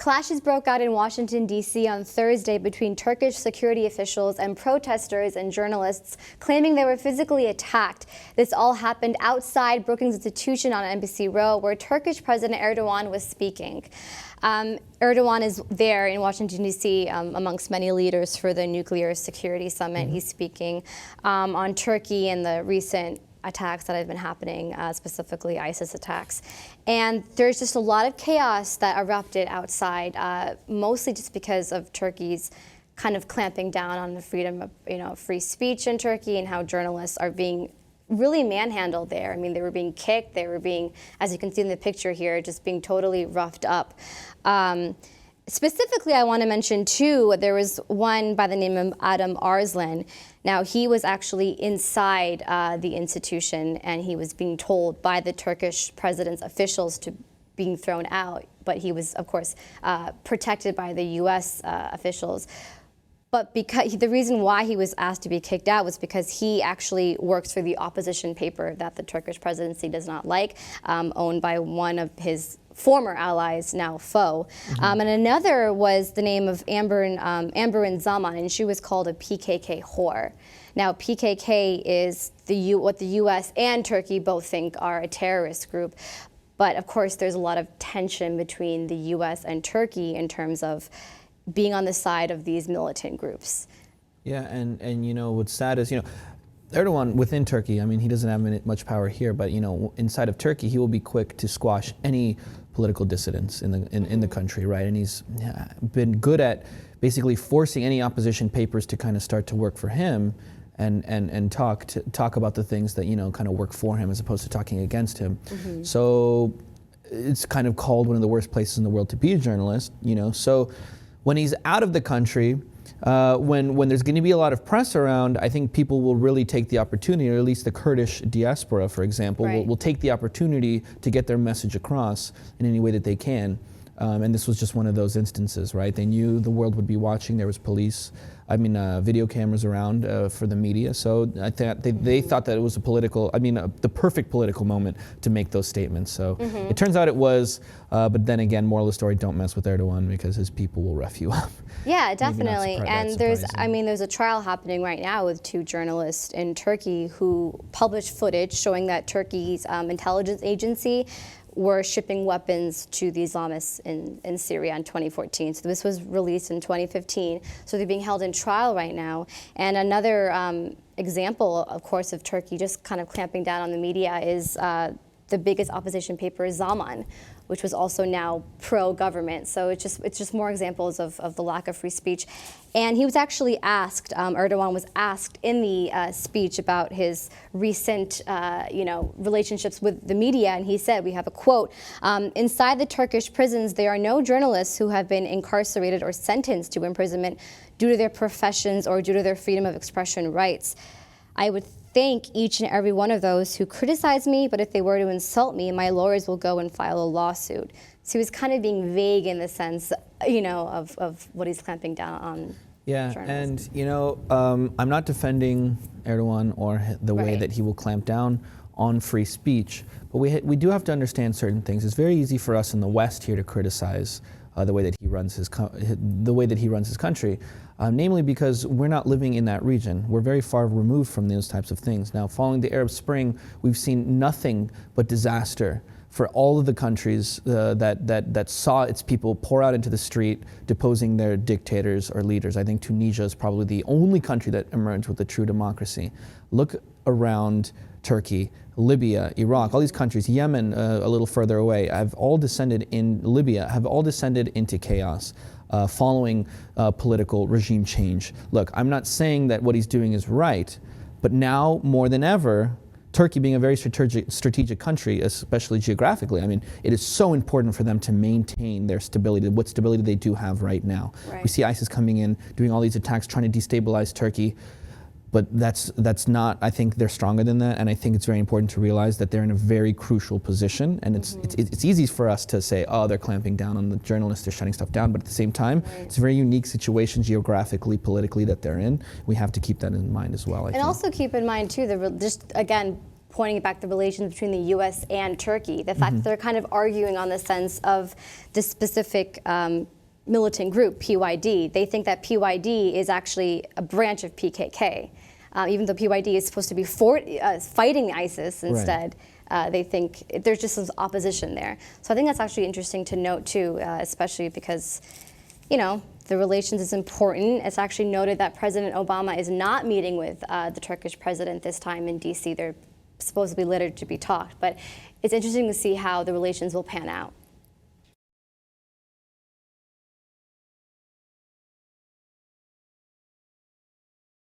Clashes broke out in Washington, D.C. on Thursday between Turkish security officials and protesters and journalists claiming they were physically attacked. This all happened outside Brookings Institution on Embassy Row, where Turkish President Erdoğan was speaking. Erdoğan is there in Washington, D.C. Amongst many leaders for the Nuclear Security Summit. He's speaking on Turkey and the recent attacks that have been happening, specifically ISIS attacks. And there's just a lot of chaos that erupted outside, mostly just because of Turkey's kind of clamping down on the freedom of, free speech in Turkey, and how journalists are being really manhandled there. I mean, they were being kicked, they were being, as you can see in the picture here, just being totally roughed up. Specifically, I want to mention too, there was one by the name of Adam Arslan. Now, he was actually inside the institution, and he was being told by the Turkish president's officials to being thrown out, but he was, of course, protected by the U.S. Officials. But because the reason why he was asked to be kicked out was because he actually works for the opposition paper that the Turkish presidency does not like, owned by one of his former allies, now foe. And another was the name of Amberin Zaman, and she was called a PKK whore. Now, PKK is what the U.S. and Turkey both think are a terrorist group. But of course, there's a lot of tension between the U.S. and Turkey in terms of being on the side of these militant groups. Yeah, and what's sad is, Erdoğan within Turkey, I mean, he doesn't have much power here, but inside of Turkey, he will be quick to squash any political dissidents in the country, right? And he's been good at basically forcing any opposition papers to kind of start to work for him and talk about the things that kind of work for him as opposed to talking against him. So it's kind of called one of the worst places in the world to be a journalist, So when he's out of the country, when there's going to be a lot of press around, I think people will really take the opportunity, or at least the Kurdish diaspora, for example, will take the opportunity to get their message across in any way that they can. And this was just one of those instances, right? They knew the world would be watching. There was video cameras around for the media. So I thought they thought that it was the perfect political moment to make those statements. So it turns out it was, but then again, moral of the story, don't mess with Erdoğan because his people will rough you up. Yeah, definitely. And there's a trial happening right now with two journalists in Turkey who published footage showing that Turkey's intelligence agency were shipping weapons to the Islamists in Syria in 2014. So this was released in 2015. So they're being held in trial right now. And another example, of course, of Turkey just kind of clamping down on the media is the biggest opposition paper, Zaman, which was also now pro-government. So it's just more examples of the lack of free speech. And he was actually asked, Erdoğan was asked in the speech about his recent, relationships with the media, and he said, we have a quote, "Inside the Turkish prisons, there are no journalists who have been incarcerated or sentenced to imprisonment due to their professions or due to their freedom of expression rights. I would thank each and every one of those who criticize me, but if they were to insult me, my lawyers will go and file a lawsuit." So he was kind of being vague in the sense, of what he's clamping down on. Yeah, journalists. And I'm not defending Erdoğan or the way that he will clamp down on free speech, but we do have to understand certain things. It's very easy for us in the West here to criticize the way that he runs his country. Namely because we're not living in that region. We're very far removed from those types of things. Now, following the Arab Spring, we've seen nothing but disaster for all of the countries that saw its people pour out into the street, deposing their dictators or leaders. I think Tunisia is probably the only country that emerged with a true democracy. Look around Turkey, Libya, Iraq, all these countries, Yemen, a little further away, have all descended into chaos. Following political regime change. Look, I'm not saying that what he's doing is right, but now more than ever, Turkey being a very strategic country, especially geographically, it is so important for them to maintain their stability, what stability they do have right now. Right. We see ISIS coming in, doing all these attacks, trying to destabilize Turkey. But that's not, I think they're stronger than that, and I think it's very important to realize that they're in a very crucial position, and it's easy for us to say, oh, they're clamping down on the journalists, they're shutting stuff down, but at the same time, it's a very unique situation geographically, politically that they're in. We have to keep that in mind as well, I think. Also keep in mind too, pointing back the relations between the U.S. and Turkey. The fact that they're kind of arguing on the sense of this specific militant group, PYD. They think that PYD is actually a branch of PKK. Even though PYD is supposed to be fighting ISIS instead, they think there's just some opposition there. So I think that's actually interesting to note too, especially because, you know, the relations is important. It's actually noted that President Obama is not meeting with the Turkish president this time in D.C. They're supposedly littered to be talked, but it's interesting to see how the relations will pan out.